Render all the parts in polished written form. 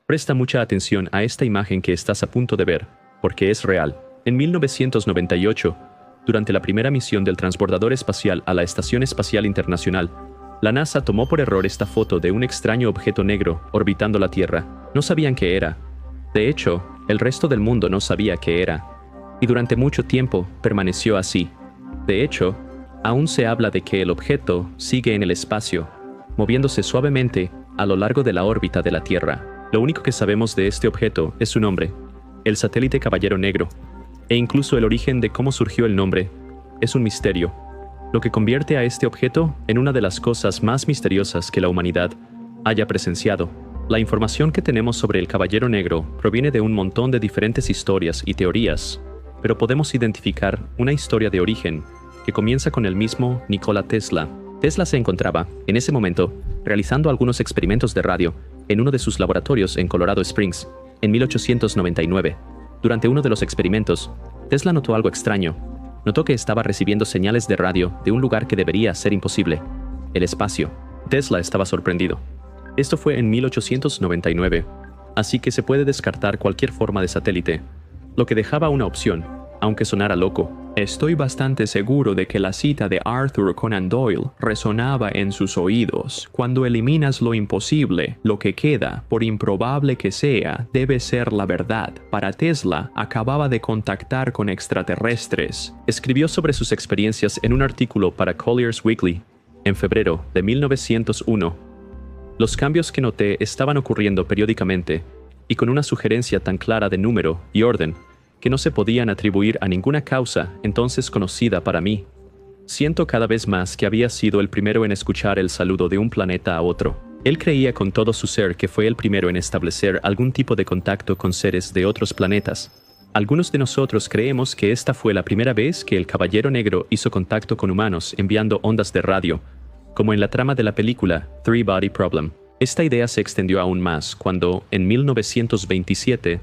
Presta mucha atención a esta imagen que estás a punto de ver, porque es real. En 1998, durante la primera misión del transbordador espacial a la Estación Espacial Internacional, la NASA tomó por error esta foto de un extraño objeto negro orbitando la Tierra. No sabían qué era. De hecho, el resto del mundo no sabía qué era. Y durante mucho tiempo permaneció así. De hecho, aún se habla de que el objeto sigue en el espacio, moviéndose suavemente a lo largo de la órbita de la Tierra. Lo único que sabemos de este objeto es su nombre, el satélite Caballero Negro, e incluso el origen de cómo surgió el nombre es un misterio, lo que convierte a este objeto en una de las cosas más misteriosas que la humanidad haya presenciado. La información que tenemos sobre el Caballero Negro proviene de un montón de diferentes historias y teorías, pero podemos identificar una historia de origen que comienza con el mismo Nikola Tesla. Tesla se encontraba, en ese momento, realizando algunos experimentos de radio en uno de sus laboratorios en Colorado Springs, en 1899. Durante uno de los experimentos, Tesla notó algo extraño. Notó que estaba recibiendo señales de radio de un lugar que debería ser imposible, el espacio. Tesla estaba sorprendido. Esto fue en 1899, así que se puede descartar cualquier forma de satélite, lo que dejaba una opción, aunque sonara loco. Estoy bastante seguro de que la cita de Arthur Conan Doyle resonaba en sus oídos. Cuando eliminas lo imposible, lo que queda, por improbable que sea, debe ser la verdad. Para Tesla, acababa de contactar con extraterrestres. Escribió sobre sus experiencias en un artículo para Collier's Weekly, en febrero de 1901. Los cambios que noté estaban ocurriendo periódicamente, y con una sugerencia tan clara de número y orden, que no se podían atribuir a ninguna causa entonces conocida para mí. Siento cada vez más que había sido el primero en escuchar el saludo de un planeta a otro. Él creía con todo su ser que fue el primero en establecer algún tipo de contacto con seres de otros planetas. Algunos de nosotros creemos que esta fue la primera vez que el Caballero Negro hizo contacto con humanos enviando ondas de radio, como en la trama de la película Three Body Problem. Esta idea se extendió aún más cuando, en 1927,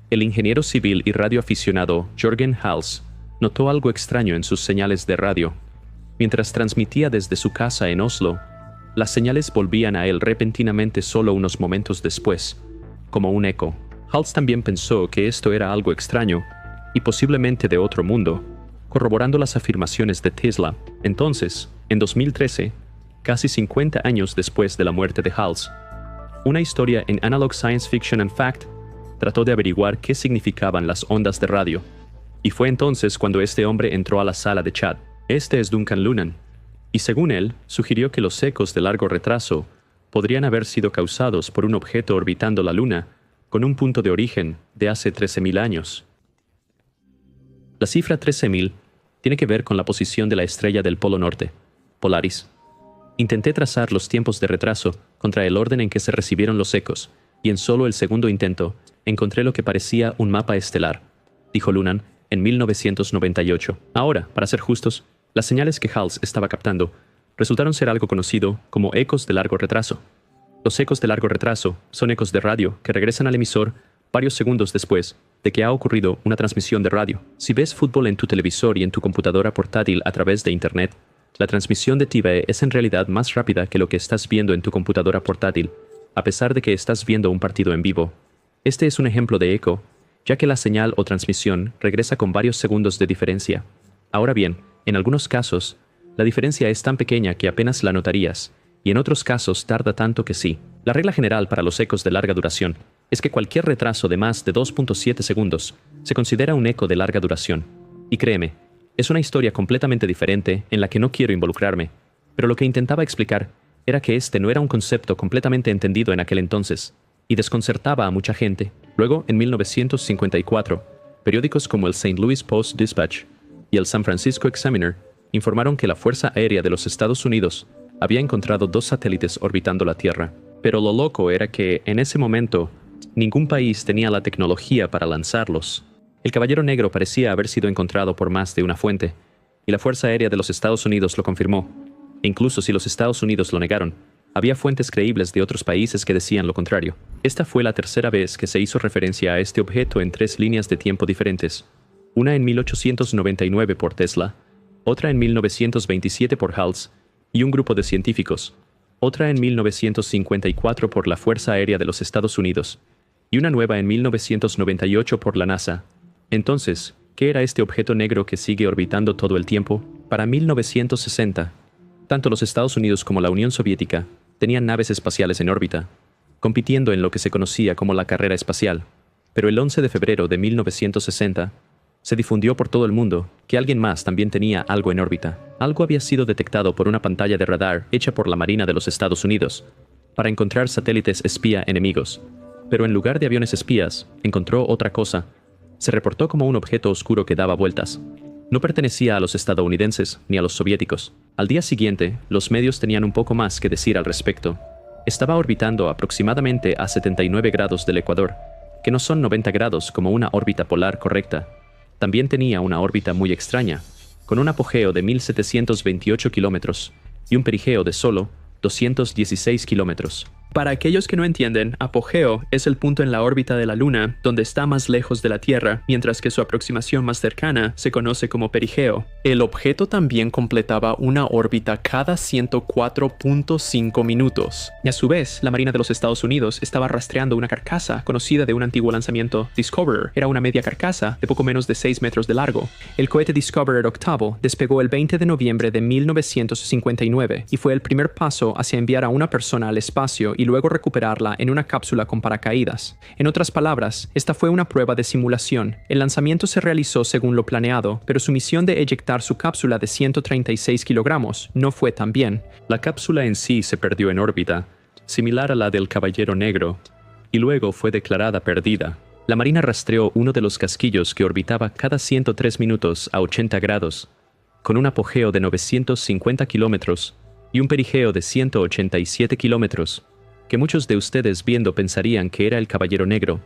el ingeniero civil y radioaficionado Jürgen Hals notó algo extraño en sus señales de radio. Mientras transmitía desde su casa en Oslo, las señales volvían a él repentinamente solo unos momentos después, como un eco. Hals también pensó que esto era algo extraño y posiblemente de otro mundo, corroborando las afirmaciones de Tesla. Entonces, en 2013, casi 50 años después de la muerte de Hals, una historia en Analog Science Fiction and Fact trató de averiguar qué significaban las ondas de radio, y fue entonces cuando este hombre entró a la sala de chat. Este es Duncan Lunan, y según él, sugirió que los ecos de largo retraso podrían haber sido causados por un objeto orbitando la Luna con un punto de origen de hace 13.000 años. La cifra 13.000 tiene que ver con la posición de la estrella del Polo Norte, Polaris. Intenté trazar los tiempos de retraso contra el orden en que se recibieron los ecos, y en solo el segundo intento encontré lo que parecía un mapa estelar, dijo Lunan en 1998. Ahora, para ser justos, las señales que Hals estaba captando resultaron ser algo conocido como ecos de largo retraso. Los ecos de largo retraso son ecos de radio que regresan al emisor varios segundos después de que ha ocurrido una transmisión de radio. Si ves fútbol en tu televisor y en tu computadora portátil a través de Internet, la transmisión de TV es en realidad más rápida que lo que estás viendo en tu computadora portátil, a pesar de que estás viendo un partido en vivo. Este es un ejemplo de eco, ya que la señal o transmisión regresa con varios segundos de diferencia. Ahora bien, en algunos casos, la diferencia es tan pequeña que apenas la notarías, y en otros casos tarda tanto que sí. La regla general para los ecos de larga duración es que cualquier retraso de más de 2.7 segundos se considera un eco de larga duración. Y créeme, es una historia completamente diferente en la que no quiero involucrarme, pero lo que intentaba explicar era que este no era un concepto completamente entendido en aquel entonces, y desconcertaba a mucha gente. Luego, en 1954, periódicos como el St. Louis Post-Dispatch y el San Francisco Examiner informaron que la Fuerza Aérea de los Estados Unidos había encontrado 2 satélites orbitando la Tierra. Pero lo loco era que, en ese momento, ningún país tenía la tecnología para lanzarlos. El Caballero Negro parecía haber sido encontrado por más de una fuente, y la Fuerza Aérea de los Estados Unidos lo confirmó. E incluso si los Estados Unidos lo negaron, había fuentes creíbles de otros países que decían lo contrario. Esta fue la tercera vez que se hizo referencia a este objeto en 3 líneas de tiempo diferentes. Una en 1899 por Tesla, otra en 1927 por Hals y un grupo de científicos, otra en 1954 por la Fuerza Aérea de los Estados Unidos, y una nueva en 1998 por la NASA. Entonces, ¿qué era este objeto negro que sigue orbitando todo el tiempo? Para 1960, tanto los Estados Unidos como la Unión Soviética tenían naves espaciales en órbita, compitiendo en lo que se conocía como la carrera espacial. Pero el 11 de febrero de 1960, se difundió por todo el mundo que alguien más también tenía algo en órbita. Algo había sido detectado por una pantalla de radar hecha por la Marina de los Estados Unidos para encontrar satélites espía enemigos. Pero en lugar de aviones espías, encontró otra cosa. Se reportó como un objeto oscuro que daba vueltas. No pertenecía a los estadounidenses ni a los soviéticos. Al día siguiente, los medios tenían un poco más que decir al respecto. Estaba orbitando aproximadamente a 79 grados del ecuador, que no son 90 grados como una órbita polar correcta. También tenía una órbita muy extraña, con un apogeo de 1728 kilómetros y un perigeo de solo 216 kilómetros. Para aquellos que no entienden, apogeo es el punto en la órbita de la Luna donde está más lejos de la Tierra, mientras que su aproximación más cercana se conoce como perigeo. El objeto también completaba una órbita cada 104.5 minutos. Y a su vez, la Marina de los Estados Unidos estaba rastreando una carcasa conocida de un antiguo lanzamiento, Discoverer. Era una media carcasa de poco menos de 6 metros de largo. El cohete Discoverer VIII despegó el 20 de noviembre de 1959 y fue el primer paso hacia enviar a una persona al espacio y luego recuperarla en una cápsula con paracaídas. En otras palabras, esta fue una prueba de simulación. El lanzamiento se realizó según lo planeado, pero su misión de eyectar su cápsula de 136 kilogramos no fue tan bien. La cápsula en sí se perdió en órbita, similar a la del Caballero Negro, y luego fue declarada perdida. La Marina rastreó uno de los casquillos que orbitaba cada 103 minutos a 80 grados, con un apogeo de 950 kilómetros y un perigeo de 187 kilómetros, que muchos de ustedes viendo pensarían que era el Caballero Negro,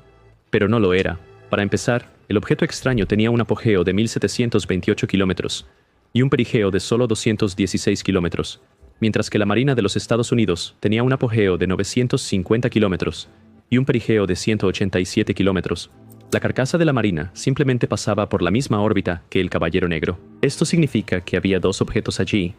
pero no lo era. Para empezar, el objeto extraño tenía un apogeo de 1728 kilómetros y un perigeo de solo 216 kilómetros, mientras que la Marina de los Estados Unidos tenía un apogeo de 950 kilómetros y un perigeo de 187 kilómetros. La carcasa de la Marina simplemente pasaba por la misma órbita que el Caballero Negro. Esto significa que había dos objetos allí,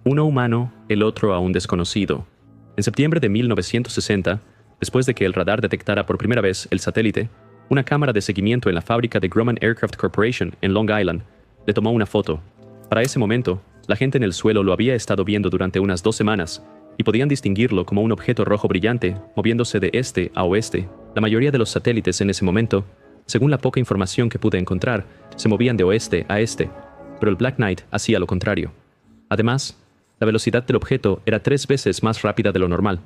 uno humano, el otro aún desconocido. En septiembre de 1960, después de que el radar detectara por primera vez el satélite, una cámara de seguimiento en la fábrica de Grumman Aircraft Corporation en Long Island le tomó una foto. Para ese momento, la gente en el suelo lo había estado viendo durante unas 2 semanas y podían distinguirlo como un objeto rojo brillante moviéndose de este a oeste. La mayoría de los satélites en ese momento, según la poca información que pude encontrar, se movían de oeste a este, pero el Black Knight hacía lo contrario. Además, la velocidad del objeto era 3 veces más rápida de lo normal.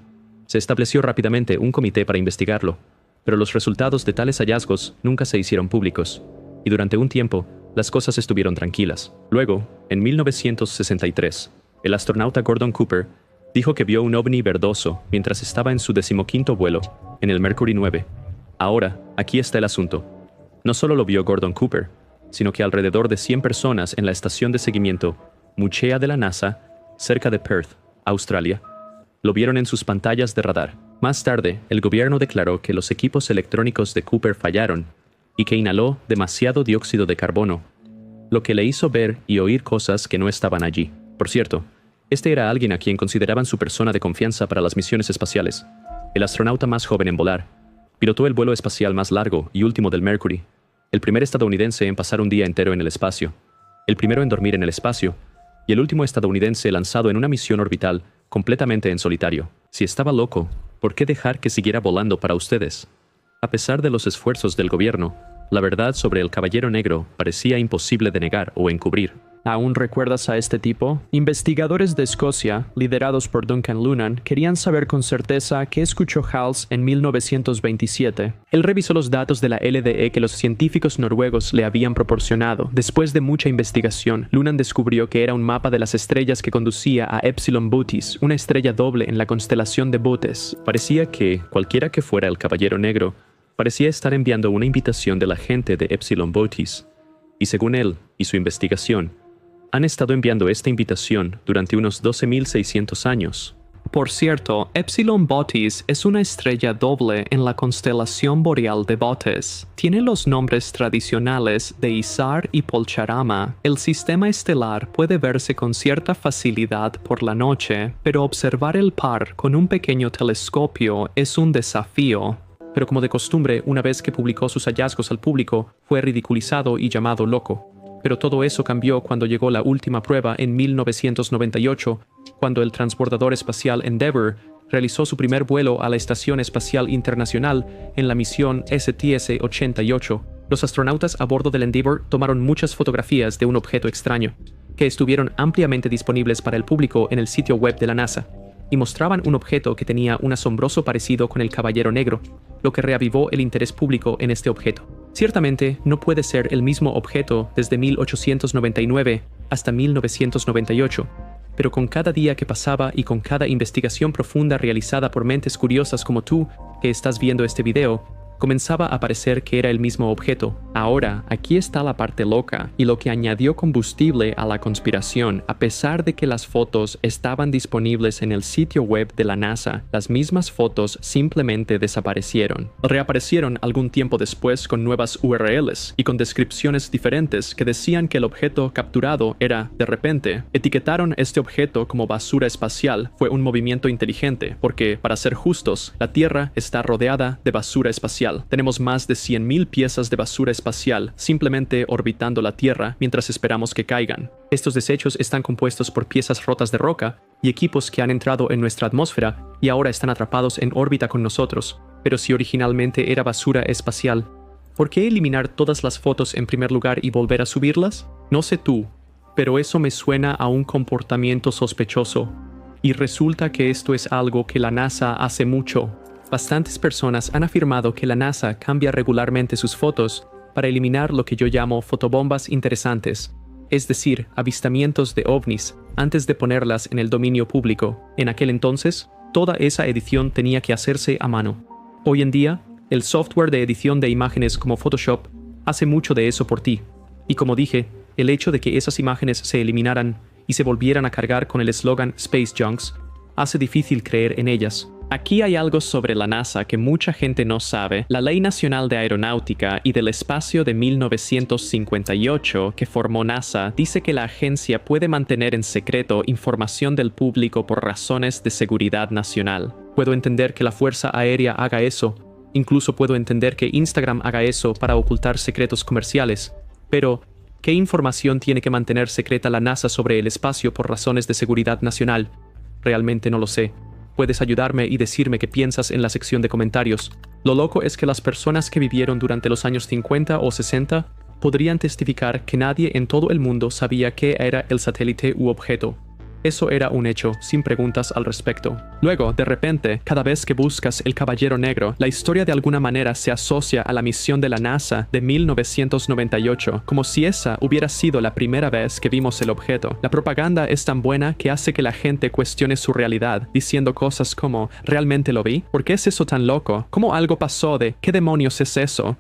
Se estableció rápidamente un comité para investigarlo, pero los resultados de tales hallazgos nunca se hicieron públicos, y durante un tiempo las cosas estuvieron tranquilas. Luego, en 1963, el astronauta Gordon Cooper dijo que vio un ovni verdoso mientras estaba en su 15º vuelo, en el Mercury 9. Ahora, aquí está el asunto. No solo lo vio Gordon Cooper, sino que alrededor de 100 personas en la estación de seguimiento Muchea de la NASA, cerca de Perth, Australia, lo vieron en sus pantallas de radar. Más tarde, el gobierno declaró que los equipos electrónicos de Cooper fallaron y que inhaló demasiado dióxido de carbono, lo que le hizo ver y oír cosas que no estaban allí. Por cierto, este era alguien a quien consideraban su persona de confianza para las misiones espaciales, el astronauta más joven en volar. Pilotó el vuelo espacial más largo y último del Mercury, el primer estadounidense en pasar un día entero en el espacio, el primero en dormir en el espacio, y el último estadounidense lanzado en una misión orbital completamente en solitario. Si estaba loco, ¿por qué dejar que siguiera volando para ustedes? A pesar de los esfuerzos del gobierno, la verdad sobre el Caballero Negro parecía imposible de negar o encubrir. ¿Aún recuerdas a este tipo? Investigadores de Escocia, liderados por Duncan Lunan, querían saber con certeza qué escuchó Hals en 1927. Él revisó los datos de la LDE que los científicos noruegos le habían proporcionado. Después de mucha investigación, Lunan descubrió que era un mapa de las estrellas que conducía a Epsilon Bootes, una estrella doble en la constelación de Bootes. Parecía que, cualquiera que fuera el Caballero Negro, parecía estar enviando una invitación de la gente de Epsilon Bootes. Y según él y su investigación, han estado enviando esta invitación durante unos 12.600 años. Por cierto, Epsilon Bootes es una estrella doble en la constelación boreal de Bootes. Tiene los nombres tradicionales de Isar y Polcharama. El sistema estelar puede verse con cierta facilidad por la noche, pero observar el par con un pequeño telescopio es un desafío. pero como de costumbre, una vez que publicó sus hallazgos al público, fue ridiculizado y llamado loco. Pero todo eso cambió cuando llegó la última prueba en 1998, cuando el transbordador espacial Endeavour realizó su primer vuelo a la Estación Espacial Internacional en la misión STS-88. Los astronautas a bordo del Endeavour tomaron muchas fotografías de un objeto extraño, que estuvieron ampliamente disponibles para el público en el sitio web de la NASA, y mostraban un objeto que tenía un asombroso parecido con el Caballero Negro, lo que reavivó el interés público en este objeto. Ciertamente, no puede ser el mismo objeto desde 1899 hasta 1998, pero con cada día que pasaba y con cada investigación profunda realizada por mentes curiosas como tú, que estás viendo este video, comenzaba a parecer que era el mismo objeto. Ahora, aquí está la parte loca y lo que añadió combustible a la conspiración. A pesar de que las fotos estaban disponibles en el sitio web de la NASA, las mismas fotos simplemente desaparecieron. Reaparecieron algún tiempo después con nuevas URLs y con descripciones diferentes que decían que el objeto capturado era, de repente, etiquetaron este objeto como basura espacial. Fue un movimiento inteligente, porque, para ser justos, la Tierra está rodeada de basura espacial. Tenemos más de 100.000 piezas de basura espacial simplemente orbitando la Tierra mientras esperamos que caigan. Estos desechos están compuestos por piezas rotas de roca y equipos que han entrado en nuestra atmósfera y ahora están atrapados en órbita con nosotros. Pero si originalmente era basura espacial, ¿por qué eliminar todas las fotos en primer lugar y volver a subirlas? No sé tú, pero eso me suena a un comportamiento sospechoso. Y resulta que esto es algo que la NASA hace mucho. Bastantes personas han afirmado que la NASA cambia regularmente sus fotos para eliminar lo que yo llamo fotobombas interesantes, es decir, avistamientos de ovnis, antes de ponerlas en el dominio público. En aquel entonces, toda esa edición tenía que hacerse a mano. Hoy en día, el software de edición de imágenes como Photoshop hace mucho de eso por ti. Y como dije, el hecho de que esas imágenes se eliminaran y se volvieran a cargar con el eslogan Space Junks hace difícil creer en ellas. Aquí hay algo sobre la NASA que mucha gente no sabe. La Ley Nacional de Aeronáutica y del Espacio de 1958 que formó NASA dice que la agencia puede mantener en secreto información del público por razones de seguridad nacional. Puedo entender que la Fuerza Aérea haga eso. Incluso puedo entender que Instagram haga eso para ocultar secretos comerciales. Pero, ¿qué información tiene que mantener secreta la NASA sobre el espacio por razones de seguridad nacional? Realmente no lo sé. Puedes ayudarme y decirme qué piensas en la sección de comentarios. Lo loco es que las personas que vivieron durante los años 50 o 60 podrían testificar que nadie en todo el mundo sabía qué era el satélite u objeto. Eso era un hecho, sin preguntas al respecto. Luego, de repente, cada vez que buscas el Caballero Negro, la historia de alguna manera se asocia a la misión de la NASA de 1998, como si esa hubiera sido la primera vez que vimos el objeto. La propaganda es tan buena que hace que la gente cuestione su realidad, diciendo cosas como, ¿realmente lo vi? ¿Por qué es eso tan loco? ¿Cómo algo pasó de, ¿qué demonios es eso?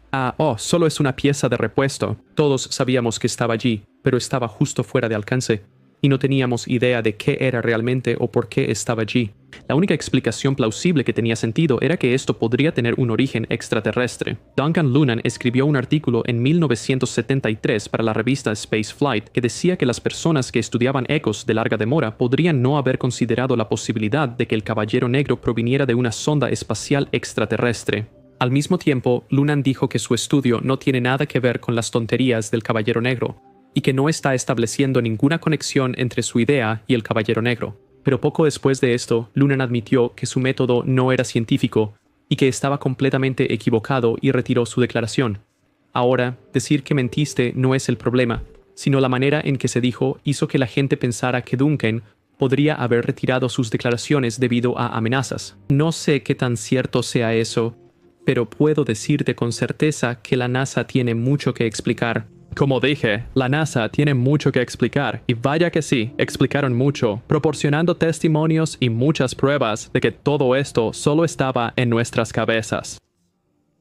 Solo es una pieza de repuesto. Todos sabíamos que estaba allí, pero estaba justo fuera de alcance. Y no teníamos idea de qué era realmente o por qué estaba allí. La única explicación plausible que tenía sentido era que esto podría tener un origen extraterrestre. Duncan Lunan escribió un artículo en 1973 para la revista Spaceflight que decía que las personas que estudiaban ecos de larga demora podrían no haber considerado la posibilidad de que el Caballero Negro proviniera de una sonda espacial extraterrestre. Al mismo tiempo, Lunan dijo que su estudio no tiene nada que ver con las tonterías del Caballero Negro, y que no está estableciendo ninguna conexión entre su idea y el Caballero Negro. Pero poco después de esto, Lunan admitió que su método no era científico y que estaba completamente equivocado y retiró su declaración. Ahora, decir que mentiste no es el problema, sino la manera en que se dijo hizo que la gente pensara que Duncan podría haber retirado sus declaraciones debido a amenazas. No sé qué tan cierto sea eso, pero puedo decirte con certeza que la NASA tiene mucho que explicar. Como dije, la NASA tiene mucho que explicar, y vaya que sí, explicaron mucho, proporcionando testimonios y muchas pruebas de que todo esto solo estaba en nuestras cabezas.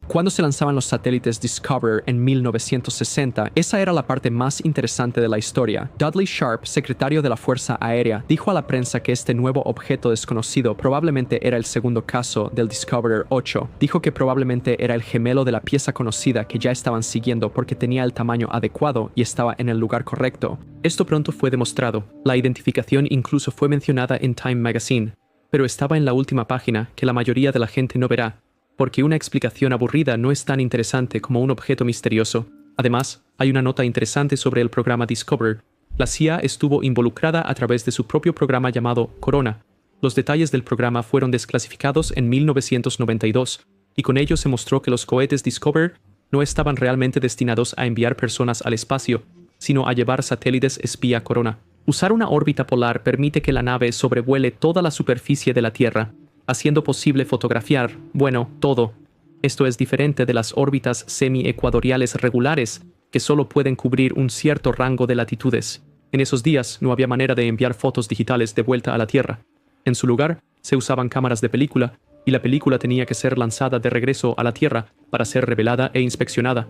Cuando se lanzaban los satélites Discoverer en 1960, esa era la parte más interesante de la historia. Dudley Sharp, secretario de la Fuerza Aérea, dijo a la prensa que este nuevo objeto desconocido probablemente era el segundo caso del Discoverer 8. Dijo que probablemente era el gemelo de la pieza conocida que ya estaban siguiendo porque tenía el tamaño adecuado y estaba en el lugar correcto. Esto pronto fue demostrado. La identificación incluso fue mencionada en Time Magazine, pero estaba en la última página que la mayoría de la gente no verá. porque una explicación aburrida no es tan interesante como un objeto misterioso. Además, hay una nota interesante sobre el programa Discoverer. La CIA estuvo involucrada a través de su propio programa llamado Corona. Los detalles del programa fueron desclasificados en 1992, y con ello se mostró que los cohetes Discoverer no estaban realmente destinados a enviar personas al espacio, sino a llevar satélites espía Corona. Usar una órbita polar permite que la nave sobrevuele toda la superficie de la Tierra, haciendo posible fotografiar, bueno, todo. Esto es diferente de las órbitas semi-ecuatoriales regulares, que solo pueden cubrir un cierto rango de latitudes. En esos días no había manera de enviar fotos digitales de vuelta a la Tierra. En su lugar, se usaban cámaras de película, y la película tenía que ser lanzada de regreso a la Tierra para ser revelada e inspeccionada.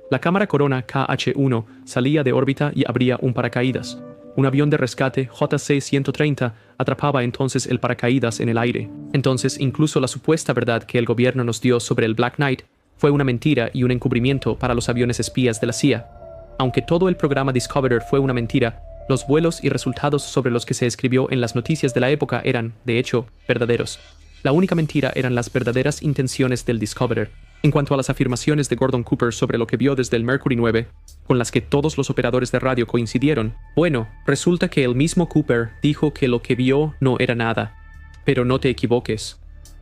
La cámara Corona KH-1 salía de órbita y abría un paracaídas. Un avión de rescate JC-130 atrapaba entonces el paracaídas en el aire. Entonces, incluso la supuesta verdad que el gobierno nos dio sobre el Black Knight fue una mentira y un encubrimiento para los aviones espías de la CIA. Aunque todo el programa Discoverer fue una mentira, los vuelos y resultados sobre los que se escribió en las noticias de la época eran, de hecho, verdaderos. La única mentira eran las verdaderas intenciones del Discoverer. En cuanto a las afirmaciones de Gordon Cooper sobre lo que vio desde el Mercury 9, con las que todos los operadores de radio coincidieron, bueno, resulta que el mismo Cooper dijo que lo que vio no era nada. Pero no te equivoques.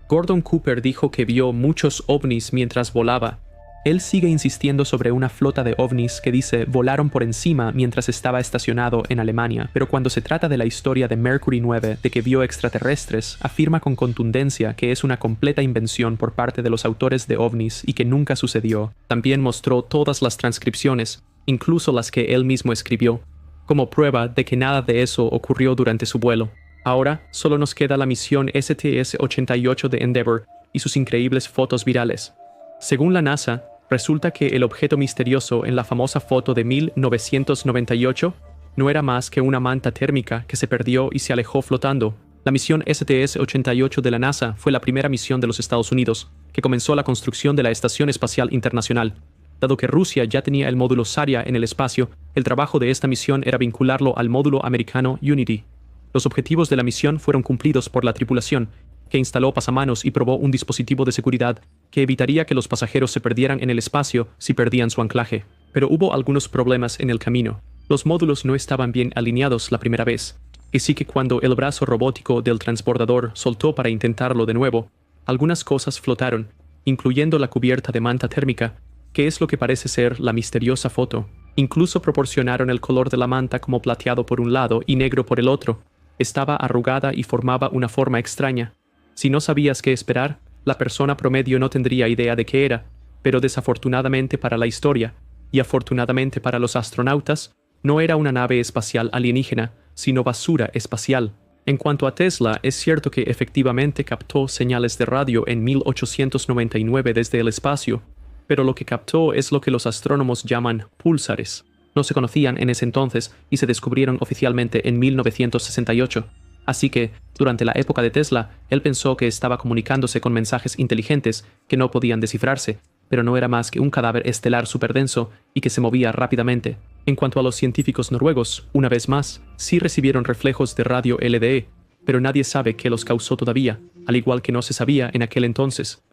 Gordon Cooper dijo que vio muchos ovnis mientras volaba. Él sigue insistiendo sobre una flota de ovnis que dice volaron por encima mientras estaba estacionado en Alemania, pero cuando se trata de la historia de Mercury 9 de que vio extraterrestres, afirma con contundencia que es una completa invención por parte de los autores de ovnis y que nunca sucedió. También mostró todas las transcripciones, incluso las que él mismo escribió, como prueba de que nada de eso ocurrió durante su vuelo. Ahora solo nos queda la misión STS-88 de Endeavour y sus increíbles fotos virales. Según la NASA, resulta que el objeto misterioso en la famosa foto de 1998 no era más que una manta térmica que se perdió y se alejó flotando. La misión STS-88 de la NASA fue la primera misión de los Estados Unidos, que comenzó la construcción de la Estación Espacial Internacional. Dado que Rusia ya tenía el módulo Zarya en el espacio, el trabajo de esta misión era vincularlo al módulo americano Unity. Los objetivos de la misión fueron cumplidos por la tripulación, que instaló pasamanos y probó un dispositivo de seguridad que evitaría que los pasajeros se perdieran en el espacio si perdían su anclaje. Pero hubo algunos problemas en el camino. Los módulos no estaban bien alineados la primera vez, así que cuando el brazo robótico del transbordador soltó para intentarlo de nuevo, algunas cosas flotaron, incluyendo la cubierta de manta térmica, que es lo que parece ser la misteriosa foto. Incluso proporcionaron el color de la manta como plateado por un lado y negro por el otro. Estaba arrugada y formaba una forma extraña. Si no sabías qué esperar, la persona promedio no tendría idea de qué era, pero desafortunadamente para la historia, y afortunadamente para los astronautas, no era una nave espacial alienígena, sino basura espacial. En cuanto a Tesla, es cierto que efectivamente captó señales de radio en 1899 desde el espacio, pero lo que captó es lo que los astrónomos llaman púlsares. No se conocían en ese entonces y se descubrieron oficialmente en 1968. Así que, durante la época de Tesla, él pensó que estaba comunicándose con mensajes inteligentes que no podían descifrarse, pero no era más que un cadáver estelar superdenso y que se movía rápidamente. En cuanto a los científicos noruegos, una vez más, sí recibieron reflejos de radio LDE, pero nadie sabe qué los causó todavía, al igual que no se sabía en aquel entonces.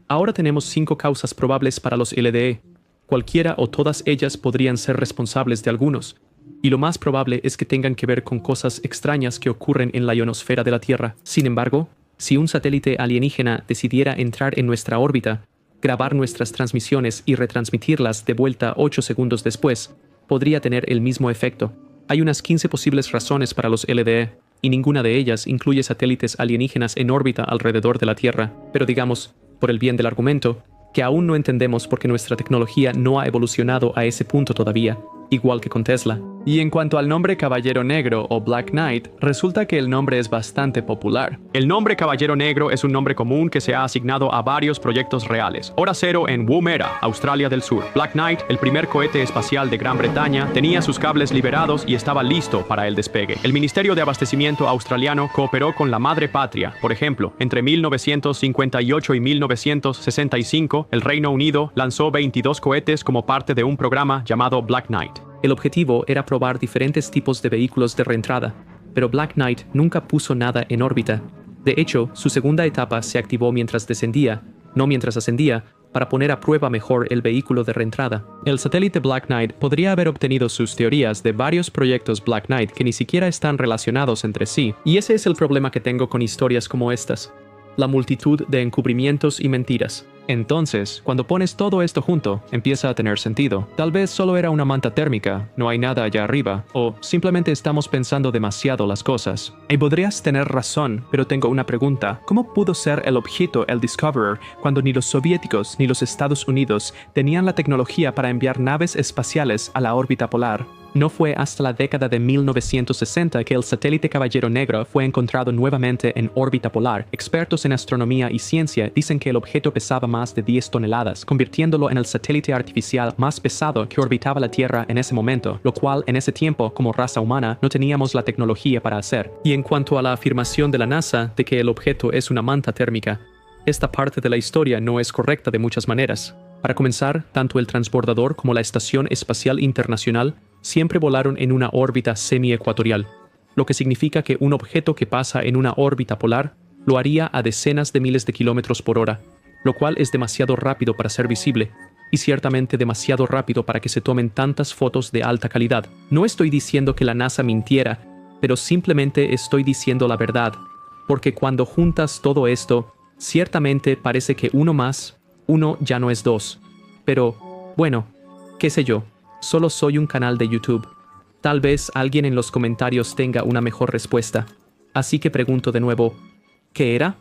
Ahora tenemos 5 causas probables para los LDE. Cualquiera o todas ellas podrían ser responsables de algunos, y lo más probable es que tengan que ver con cosas extrañas que ocurren en la ionosfera de la Tierra. Sin embargo, si un satélite alienígena decidiera entrar en nuestra órbita, grabar nuestras transmisiones y retransmitirlas de vuelta 8 segundos después, podría tener el mismo efecto. Hay unas 15 posibles razones para los LDE, y ninguna de ellas incluye satélites alienígenas en órbita alrededor de la Tierra, pero digamos, por el bien del argumento, que aún no entendemos porque nuestra tecnología no ha evolucionado a ese punto todavía, igual que con Tesla. Y en cuanto al nombre Caballero Negro o Black Knight, resulta que el nombre es bastante popular. El nombre Caballero Negro es un nombre común que se ha asignado a varios proyectos reales. Hora Cero en Woomera, Australia del Sur. Black Knight, el primer cohete espacial de Gran Bretaña, tenía sus cables liberados y estaba listo para el despegue. El Ministerio de Abastecimiento australiano cooperó con la madre patria. Por ejemplo, entre 1958 y 1965, el Reino Unido lanzó 22 cohetes como parte de un programa llamado Black Knight. El objetivo era probar diferentes tipos de vehículos de reentrada, pero Black Knight nunca puso nada en órbita. De hecho, su segunda etapa se activó mientras descendía, no mientras ascendía, para poner a prueba mejor el vehículo de reentrada. El satélite Black Knight podría haber obtenido sus teorías de varios proyectos Black Knight que ni siquiera están relacionados entre sí. Y ese es el problema que tengo con historias como estas: la multitud de encubrimientos y mentiras. Entonces, cuando pones todo esto junto, empieza a tener sentido. Tal vez solo era una manta térmica, no hay nada allá arriba, o simplemente estamos pensando demasiado las cosas. Y podrías tener razón, pero tengo una pregunta. ¿Cómo pudo ser el objeto el Discoverer cuando ni los soviéticos ni los Estados Unidos tenían la tecnología para enviar naves espaciales a la órbita polar? No fue hasta la década de 1960 que el satélite Caballero Negro fue encontrado nuevamente en órbita polar. Expertos en astronomía y ciencia dicen que el objeto pesaba más de 10 toneladas, convirtiéndolo en el satélite artificial más pesado que orbitaba la Tierra en ese momento, lo cual en ese tiempo, como raza humana, no teníamos la tecnología para hacer. Y en cuanto a la afirmación de la NASA de que el objeto es una manta térmica, esta parte de la historia no es correcta de muchas maneras. Para comenzar, tanto el transbordador como la Estación Espacial Internacional siempre volaron en una órbita semiecuatorial, lo que significa que un objeto que pasa en una órbita polar lo haría a decenas de miles de kilómetros por hora, lo cual es demasiado rápido para ser visible, y ciertamente demasiado rápido para que se tomen tantas fotos de alta calidad. No estoy diciendo que la NASA mintiera, pero simplemente estoy diciendo la verdad, porque cuando juntas todo esto, ciertamente parece que uno más, uno ya no es dos. Pero, bueno, qué sé yo. Solo soy un canal de YouTube. Tal vez alguien en los comentarios tenga una mejor respuesta. Así que pregunto de nuevo, ¿qué era?